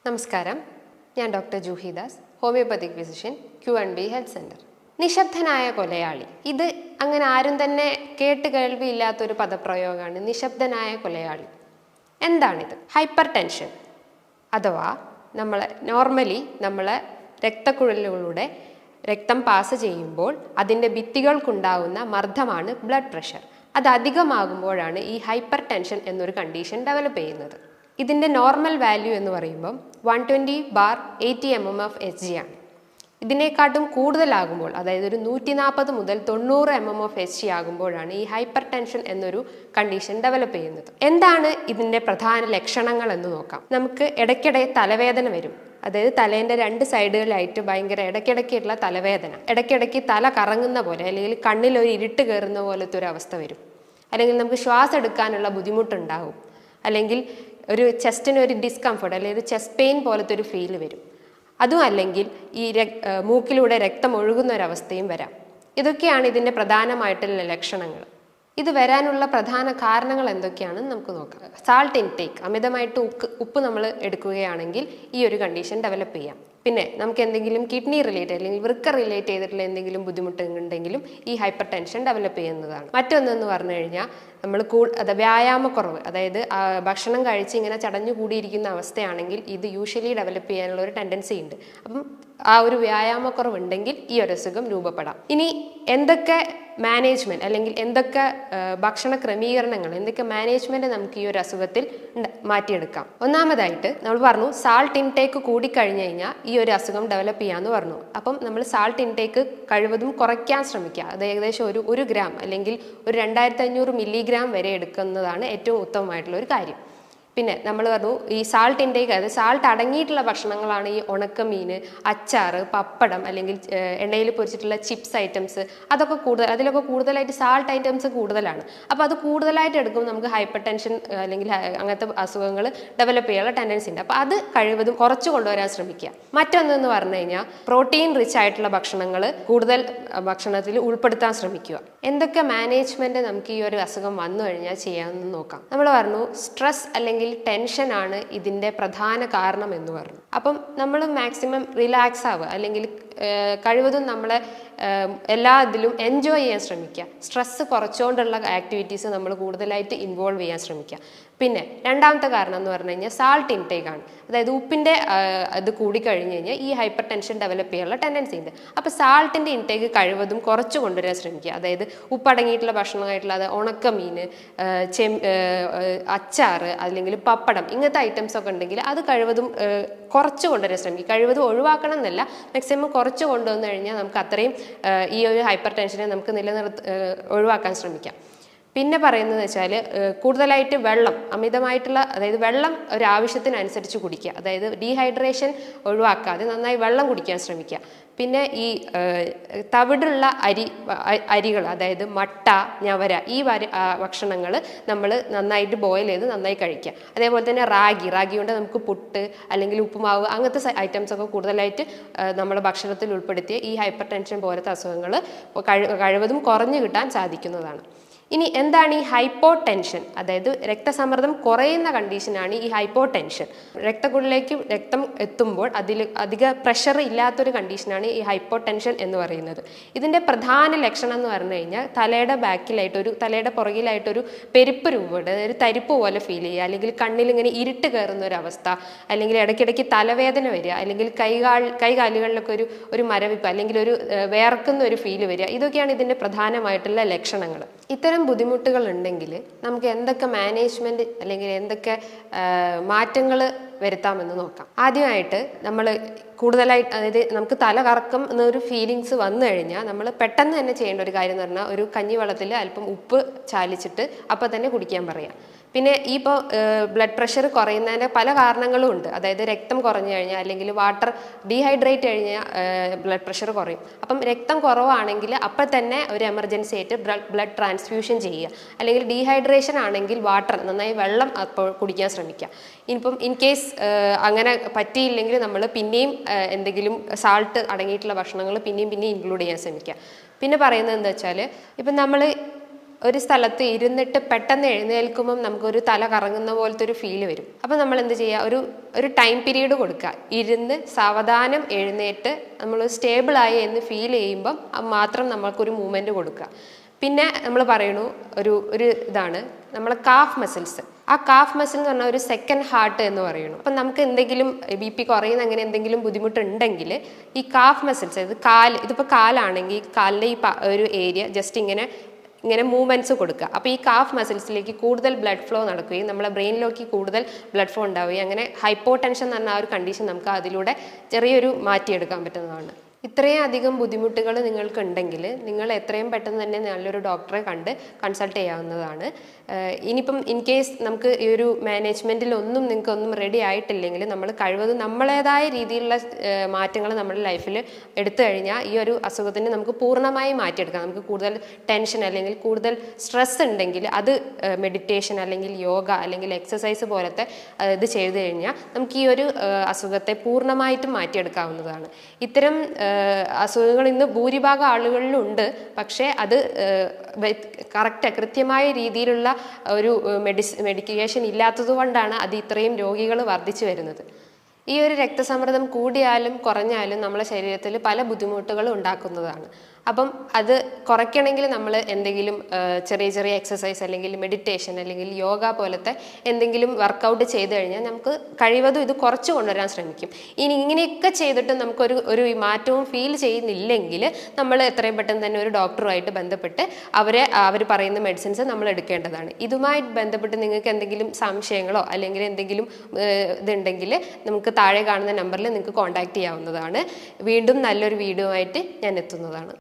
നമസ്കാരം, ഞാൻ doctor Juhi Das, homoeopathic physician, Q&B health centre. നിശബ്ദനായ കൊലയാളി, ഇത് അങ്ങനെ ആരും തന്നെ കേട്ട് കേൾവിയില്ലാത്തൊരു പദപ്രയോഗമാണ്. നിശബ്ദനായ കൊലയാളി എന്താണിത്? ഹൈപ്പർ ടെൻഷൻ അഥവാ നോർമലി നമ്മളെ രക്തക്കുഴലുകളുടെ രക്തം പാസ് ചെയ്യുമ്പോൾ അതിൻ്റെ ഭിത്തികൾക്കുണ്ടാവുന്ന മർദ്ദമാണ് ബ്ലഡ് പ്രഷർ. അത് അധികമാകുമ്പോഴാണ് ഈ ഹൈപ്പർ ടെൻഷൻ എന്നൊരു കണ്ടീഷൻ ഡെവലപ്പ് ചെയ്യുന്നത്. ഇതിൻ്റെ നോർമൽ വാല്യൂ എന്ന് പറയുമ്പം 120/80 mmHg ആണ്. ഇതിനെക്കാട്ടും കൂടുതലാകുമ്പോൾ, അതായത് ഒരു 140 മുതൽ 90 mmHg ആകുമ്പോഴാണ് ഈ ഹൈപ്പർ ടെൻഷൻ എന്നൊരു കണ്ടീഷൻ ഡെവലപ്പ് ചെയ്യുന്നത്. എന്താണ് ഇതിൻ്റെ പ്രധാന ലക്ഷണങ്ങൾ എന്ന് നോക്കാം. നമുക്ക് ഇടയ്ക്കിടെ തലവേദന വരും. അതായത് തലേൻ്റെ 2 സൈഡുകളിലായിട്ട് ഭയങ്കര ഇടയ്ക്കിടയ്ക്കുള്ള തലവേദന, ഇടയ്ക്കിടയ്ക്ക് തല കറങ്ങുന്ന പോലെ, അല്ലെങ്കിൽ കണ്ണിലൊരു ഇരുട്ട് കയറുന്ന പോലത്തെ ഒരു അവസ്ഥ വരും. അല്ലെങ്കിൽ നമുക്ക് ശ്വാസം എടുക്കാനുള്ള ബുദ്ധിമുട്ടുണ്ടാവും. അല്ലെങ്കിൽ ഒരു ചെസ്റ്റിന് ഒരു ഡിസ്കംഫർട്ട്, അല്ലെങ്കിൽ ഒരു ചെസ്റ്റ് പെയിൻ പോലത്തെ ഒരു ഫീൽ വരും. അതും അല്ലെങ്കിൽ ഈ മൂക്കിലൂടെ രക്തം ഒഴുകുന്ന ഒരവസ്ഥയും വരാം. ഇതൊക്കെയാണ് ഇതിൻ്റെ പ്രധാനമായിട്ടുള്ള ലക്ഷണങ്ങൾ. ഇത് വരാനുള്ള പ്രധാന കാരണങ്ങൾ എന്തൊക്കെയാണെന്ന് നമുക്ക് നോക്കാം. സാൾട്ട് ഇൻടേക്ക്, അമിതമായിട്ട് ഉപ്പ് നമ്മൾ എടുക്കുകയാണെങ്കിൽ ഈ ഒരു കണ്ടീഷൻ ഡെവലപ്പ് ചെയ്യാം. പിന്നെ നമുക്ക് എന്തെങ്കിലും കിഡ്നി റിലേറ്റഡ് അല്ലെങ്കിൽ വൃക്ക റിലേറ്റ് ചെയ്തിട്ടുള്ള എന്തെങ്കിലും ബുദ്ധിമുട്ടുണ്ടെങ്കിലും ഈ ഹൈപ്പർ ടെൻഷൻ ഡെവലപ്പ് ചെയ്യുന്നതാണ്. മറ്റൊന്നെന്ന് പറഞ്ഞു കഴിഞ്ഞാൽ നമ്മൾ വ്യായാമക്കുറവ്, അതായത് ഭക്ഷണം കഴിച്ച് ഇങ്ങനെ ചടഞ്ഞു കൂടിയിരിക്കുന്ന അവസ്ഥയാണെങ്കിൽ ഇത് യൂഷ്വലി ഡെവലപ്പ് ചെയ്യാനുള്ള ഒരു ടെൻഡൻസി ഉണ്ട്. അപ്പം ആ ഒരു വ്യായാമക്കുറവ് ഉണ്ടെങ്കിൽ ഈ ഒരു അസുഖം രൂപപ്പെടാം. ഇനി എന്തൊക്കെ മാനേജ്മെൻറ്റ് അല്ലെങ്കിൽ എന്തൊക്കെ ഭക്ഷണ ക്രമീകരണങ്ങൾ, എന്തൊക്കെ മാനേജ്മെൻറ്റ് നമുക്ക് ഈ ഒരു അസുഖത്തിൽ മാറ്റിയെടുക്കാം? ഒന്നാമതായിട്ട് നമ്മൾ പറഞ്ഞു സാൾട്ട് ഇൻടേക്ക് കൂടിക്കഴിഞ്ഞ് കഴിഞ്ഞാൽ ഈ ഒരു അസുഖം ഡെവലപ്പ് ചെയ്യാമെന്ന് പറഞ്ഞു. അപ്പം നമ്മൾ സാൾട്ട് ഇൻടേക്ക് കഴിവതും കുറയ്ക്കാൻ ശ്രമിക്കുക. അത് ഏകദേശം ഒരു ഗ്രാം അല്ലെങ്കിൽ ഒരു 2500 മില്ലിഗ്രാം വരെ എടുക്കുന്നതാണ് ഏറ്റവും ഉത്തമമായിട്ടുള്ള ഒരു കാര്യം. പിന്നെ നമ്മൾ പറഞ്ഞു ഈ സാൾട്ട് ഇൻടേക്ക്, അതായത് സാൾട്ട് അടങ്ങിയിട്ടുള്ള ഭക്ഷണങ്ങളാണ് ഈ ഉണക്കമീൻ, അച്ചാറ്, പപ്പടം, അല്ലെങ്കിൽ എണ്ണയിൽ പൊരിച്ചിട്ടുള്ള ചിപ്സ് ഐറ്റംസ്, അതിലൊക്കെ കൂടുതലായിട്ട് സാൾട്ട് ഐറ്റംസ് കൂടുതലാണ്. അപ്പോൾ അത് കൂടുതലായിട്ട് എടുക്കുമ്പോൾ നമുക്ക് ഹൈപ്പർ ടെൻഷൻ അല്ലെങ്കിൽ അങ്ങനത്തെ അസുഖങ്ങൾ ഡെവലപ്പ് ചെയ്യാനുള്ള ടെൻഡൻസി ഉണ്ട്. അപ്പോൾ അത് കഴിവതും കുറച്ച് കൊണ്ടുവരാൻ ശ്രമിക്കുക. മറ്റൊന്നെന്ന് പറഞ്ഞു കഴിഞ്ഞാൽ പ്രോട്ടീൻ റിച്ച് ആയിട്ടുള്ള ഭക്ഷണങ്ങൾ കൂടുതൽ ഭക്ഷണത്തിൽ ഉൾപ്പെടുത്താൻ ശ്രമിക്കുക. എന്തൊക്കെ മാനേജ്മെൻറ്റ് നമുക്ക് ഈ ഒരു അസുഖം വന്നു കഴിഞ്ഞാൽ ചെയ്യാമെന്ന് നോക്കാം. നമ്മൾ പറഞ്ഞു സ്ട്രെസ് അല്ലെങ്കിൽ ടെൻഷനാണ് ഇതിൻ്റെ പ്രധാന കാരണം എന്ന് പറഞ്ഞു. അപ്പം നമ്മൾ മാക്സിമം റിലാക്സ് ആവുക, അല്ലെങ്കിൽ കഴിവതും നമ്മളെ എല്ലാ ഇതിലും എൻജോയ് ചെയ്യാൻ ശ്രമിക്കുക. സ്ട്രെസ്സ് കുറച്ചുകൊണ്ടുള്ള ആക്ടിവിറ്റീസ് നമ്മൾ കൂടുതലായിട്ട് ഇൻവോൾവ് ചെയ്യാൻ ശ്രമിക്കുക. പിന്നെ രണ്ടാമത്തെ കാരണം എന്ന് പറഞ്ഞു കഴിഞ്ഞാൽ സാൾട്ട് ഇൻടേക്ക് ആണ്. അതായത് ഉപ്പിൻ്റെ ഇത് കൂടിക്കഴിഞ്ഞ് കഴിഞ്ഞാൽ ഈ ഹൈപ്പർ ടെൻഷൻ ഡെവലപ്പ് ചെയ്യാനുള്ള ടെൻഡൻസി ഉണ്ട്. അപ്പോൾ സാൾട്ടിൻ്റെ ഇൻടേക്ക് കഴിവതും കുറച്ച് കൊണ്ടുവരാൻ ശ്രമിക്കുക. അതായത് ഉപ്പടങ്ങിയിട്ടുള്ള ഭക്ഷണമായിട്ടുള്ള അത് ഉണക്കമീൻ, അച്ചാറ്, അല്ലെങ്കിൽ പപ്പടം, ഇങ്ങനത്തെ ഐറ്റംസ് ഒക്കെ ഉണ്ടെങ്കിൽ അത് കഴിവതും കുറച്ച് കൊണ്ടുവരാൻ ശ്രമിക്കുക. കഴിവതും ഒഴിവാക്കണം എന്നല്ല, മാക്സിമം കുറച്ച് കൊണ്ടുവന്നു കഴിഞ്ഞാൽ നമുക്ക് അത്രയും ഈ ഒരു ഹൈപ്പർ ടെൻഷനെ നമുക്ക് ഒഴിവാക്കാൻ ശ്രമിക്കാം. പിന്നെ പറയുന്നത് വെച്ചാൽ കൂടുതലായിട്ട് വെള്ളം, അമിതമായിട്ടുള്ള, അതായത് വെള്ളം ഒരു ആവശ്യത്തിനനുസരിച്ച് കുടിക്കുക. അതായത് ഡീഹൈഡ്രേഷൻ ഒഴിവാക്കാതെ നന്നായി വെള്ളം കുടിക്കാൻ ശ്രമിക്കുക. പിന്നെ ഈ തവിടുള്ള അരികൾ, അതായത് മട്ട, ഞവര, ഈ ഭക്ഷണങ്ങൾ നമ്മൾ നന്നായിട്ട് ബോയിൽ ചെയ്ത് നന്നായി കഴിക്കുക. അതേപോലെ തന്നെ റാഗി കൊണ്ട് നമുക്ക് പുട്ട് അല്ലെങ്കിൽ ഉപ്പുമാവ്, അങ്ങനത്തെ ഐറ്റംസൊക്കെ കൂടുതലായിട്ട് നമ്മൾ ഭക്ഷണത്തിൽ ഉൾപ്പെടുത്തിയ ഈ ഹൈപ്പർ ടെൻഷൻ പോലത്തെ അസുഖങ്ങൾ കഴിവതും കുറഞ്ഞു കിട്ടാൻ സാധിക്കുന്നതാണ്. ഇനി എന്താണ് ഈ ഹൈപ്പോ ടെൻഷൻ? അതായത് രക്തസമ്മർദ്ദം കുറയുന്ന കണ്ടീഷനാണ് ഈ ഹൈപ്പോ ടെൻഷൻ. രക്തക്കുഴലിലേക്ക് രക്തം എത്തുമ്പോൾ അതിൽ അധിക പ്രഷർ ഇല്ലാത്തൊരു കണ്ടീഷനാണ് ഈ ഹൈപ്പോ ടെൻഷൻ എന്ന് പറയുന്നത്. ഇതിൻ്റെ പ്രധാന ലക്ഷണം എന്ന് പറഞ്ഞു കഴിഞ്ഞാൽ തലയുടെ പുറകിലായിട്ടൊരു പെരുപ്പ് രൂപമുണ്ട്, അതായത് തരിപ്പ് പോലെ ഫീൽ ചെയ്യുക, അല്ലെങ്കിൽ കണ്ണിലിങ്ങനെ ഇരുട്ട് കയറുന്ന ഒരു അവസ്ഥ, അല്ലെങ്കിൽ ഇടയ്ക്കിടയ്ക്ക് തലവേദന വരിക, അല്ലെങ്കിൽ കൈകാലുകളിലൊക്കെ ഒരു മരവിപ്പ്, അല്ലെങ്കിൽ ഒരു വേർക്കുന്ന ഒരു ഫീല് വരിക. ഇതൊക്കെയാണ് ഇതിൻ്റെ പ്രധാനമായിട്ടുള്ള ലക്ഷണങ്ങൾ. ഇത്തരം ബുദ്ധിമുട്ടുകൾ ഉണ്ടെങ്കിൽ നമുക്ക് എന്തൊക്കെ മാനേജ്മെൻറ്റ് അല്ലെങ്കിൽ എന്തൊക്കെ മാറ്റങ്ങൾ വരുത്താമെന്ന് നോക്കാം. ആദ്യമായിട്ട് നമ്മൾ കൂടുതലായിട്ട്, അതായത് നമുക്ക് തല കറക്കം എന്നൊരു ഫീലിങ്സ് വന്നു കഴിഞ്ഞാൽ നമ്മൾ പെട്ടെന്ന് തന്നെ ചെയ്യേണ്ട ഒരു കാര്യം എന്ന് പറഞ്ഞാൽ ഒരു കഞ്ഞിവെള്ളത്തിൽ അല്പം ഉപ്പ് ചാലിച്ചിട്ട് അപ്പം തന്നെ കുടിക്കാൻ പറയാം. പിന്നെ ഈ ഇപ്പോൾ ബ്ലഡ് പ്രഷർ കുറയുന്നതിൻ്റെ പല കാരണങ്ങളും ഉണ്ട്. അതായത് രക്തം കുറഞ്ഞു കഴിഞ്ഞാൽ അല്ലെങ്കിൽ വാട്ടർ ഡീഹൈഡ്രേറ്റ് കഴിഞ്ഞാൽ ബ്ലഡ് പ്രഷർ കുറയും. അപ്പം രക്തം കുറവാണെങ്കിൽ അപ്പം തന്നെ ഒരു എമർജൻസി ആയിട്ട് ബ്ലഡ് ട്രാൻസ്ഫ്യൂഷൻ ചെയ്യുക. അല്ലെങ്കിൽ ഡീഹൈഡ്രേഷൻ ആണെങ്കിൽ നന്നായി വെള്ളം അപ്പോൾ കുടിക്കാൻ ശ്രമിക്കുക. ഇനിയിപ്പം ഇൻ കേസ് അങ്ങനെ പറ്റിയില്ലെങ്കിൽ നമ്മൾ പിന്നെയും എന്തെങ്കിലും സാൾട്ട് അടങ്ങിയിട്ടുള്ള ഭക്ഷണങ്ങൾ പിന്നെയും ഇൻക്ലൂഡ് ചെയ്യാൻ ശ്രമിക്കുക. പിന്നെ പറയുന്നത് എന്താ വെച്ചാൽ, ഇപ്പം നമ്മൾ ഒരു സ്ഥലത്ത് ഇരുന്നിട്ട് പെട്ടെന്ന് എഴുന്നേൽക്കുമ്പം നമുക്കൊരു തല കറങ്ങുന്ന പോലത്തെ ഒരു ഫീല് വരും. അപ്പം നമ്മൾ എന്ത് ചെയ്യുക, ഒരു ടൈം പീരീഡ് കൊടുക്കുക. ഇരുന്ന് സാവധാനം എഴുന്നേറ്റ് നമ്മൾ സ്റ്റേബിളായി എന്ന് ഫീൽ ചെയ്യുമ്പം മാത്രം നമ്മൾക്കൊരു മൂവ്മെൻറ്റ് കൊടുക്കുക. പിന്നെ നമ്മൾ പറയണു ഒരു ഇതാണ് നമ്മളെ കാഫ് മസിൽസ്. ആ കാഫ് മസിൽ എന്ന് പറഞ്ഞാൽ ഒരു സെക്കൻഡ് ഹാർട്ട് എന്ന് പറയുന്നു. അപ്പം നമുക്ക് എന്തെങ്കിലും BP കുറയുന്ന അങ്ങനെ എന്തെങ്കിലും ബുദ്ധിമുട്ടുണ്ടെങ്കിൽ ഈ കാഫ് മസിൽസ്, ഇതിപ്പോൾ കാലാണെങ്കിൽ കാലിൻ്റെ ഈ ഒരു ഏരിയ ജസ്റ്റ് ഇങ്ങനെ മൂവ്മെൻറ്റ്സ് കൊടുക്കുക. അപ്പോൾ ഈ കാഫ് മസിൽസിലേക്ക് കൂടുതൽ ബ്ലഡ് ഫ്ലോ നടക്കുകയും നമ്മളെ ബ്രെയിനിലേക്ക് കൂടുതൽ ബ്ലഡ് ഫ്ലോ ഉണ്ടാവുകയും അങ്ങനെ ഹൈപ്പോ ടെൻഷൻ എന്ന് പറഞ്ഞ ആ ഒരു കണ്ടീഷൻ നമുക്ക് അതിലൂടെ ചെറിയൊരു മാറ്റിയെടുക്കാൻ പറ്റുന്നതാണ്. ഇത്രയും അധികം ബുദ്ധിമുട്ടുകൾ നിങ്ങൾക്ക് ഉണ്ടെങ്കിൽ നിങ്ങൾ എത്രയും പെട്ടെന്ന് തന്നെ നല്ലൊരു ഡോക്ടറെ കണ്ട് കൺസൾട്ട് ചെയ്യാവുന്നതാണ്. ഇനിയിപ്പം ഇൻ കേസ് നമുക്ക് ഈ ഒരു മാനേജ്മെൻറ്റിലൊന്നും നിങ്ങൾക്കൊന്നും റെഡി ആയിട്ടില്ലെങ്കിൽ നമ്മൾ കഴിവതും നമ്മളേതായ രീതിയിലുള്ള മാറ്റങ്ങൾ നമ്മുടെ ലൈഫിൽ എടുത്തു കഴിഞ്ഞാൽ ഈ ഒരു അസുഖത്തിന് നമുക്ക് പൂർണ്ണമായി മാറ്റിയെടുക്കാം. നമുക്ക് കൂടുതൽ ടെൻഷൻ അല്ലെങ്കിൽ കൂടുതൽ സ്ട്രെസ് ഉണ്ടെങ്കിൽ അത് മെഡിറ്റേഷൻ അല്ലെങ്കിൽ യോഗ അല്ലെങ്കിൽ എക്സസൈസ് പോലത്തെ ഇത് ചെയ്തു കഴിഞ്ഞാൽ നമുക്ക് ഈ ഒരു അസുഖത്തെ പൂർണ്ണമായിട്ടും മാറ്റിയെടുക്കാവുന്നതാണ്. ഇത്തരം അസുഖങ്ങൾ ഇന്ന് ഭൂരിഭാഗം ആളുകളിലുണ്ട്. പക്ഷേ അത് കൃത്യമായ രീതിയിലുള്ള ഒരു മെഡിക്കേഷൻ ഇല്ലാത്തത് കൊണ്ടാണ് അത് ഇത്രയും രോഗികൾ വർദ്ധിച്ചു വരുന്നത്. ഈ ഒരു രക്തസമ്മർദ്ദം കൂടിയാലും കുറഞ്ഞാലും നമ്മളെ ശരീരത്തിൽ പല ബുദ്ധിമുട്ടുകളും ഉണ്ടാക്കുന്നതാണ്. അപ്പം അത് കുറയ്ക്കണമെങ്കിൽ നമ്മൾ എന്തെങ്കിലും ചെറിയ ചെറിയ എക്സസൈസ് അല്ലെങ്കിൽ മെഡിറ്റേഷൻ അല്ലെങ്കിൽ യോഗ പോലത്തെ എന്തെങ്കിലും വർക്കൗട്ട് ചെയ്ത് കഴിഞ്ഞാൽ നമുക്ക് കഴിവതും ഇത് കുറച്ച് കൊണ്ടുവരാൻ ശ്രമിക്കും. ഇനി ഇങ്ങനെയൊക്കെ ചെയ്തിട്ട് നമുക്കൊരു മാറ്റവും ഫീൽ ചെയ്യുന്നില്ലെങ്കിൽ നമ്മൾ എത്രയും പെട്ടെന്ന് തന്നെ ഒരു ഡോക്ടറുമായിട്ട് ബന്ധപ്പെട്ട് അവർ പറയുന്ന മെഡിസിൻസ് നമ്മൾ എടുക്കേണ്ടതാണ്. ഇതുമായി ബന്ധപ്പെട്ട് നിങ്ങൾക്ക് എന്തെങ്കിലും സംശയങ്ങളോ അല്ലെങ്കിൽ എന്തെങ്കിലും ഇതുണ്ടെങ്കിൽ നമുക്ക് താഴെ കാണുന്ന നമ്പറിൽ നിങ്ങൾക്ക് കോൺടാക്ട് ചെയ്യാവുന്നതാണ്. വീണ്ടും നല്ലൊരു വീഡിയോ ആയിട്ട് ഞാൻ എത്തുന്നതാണ്.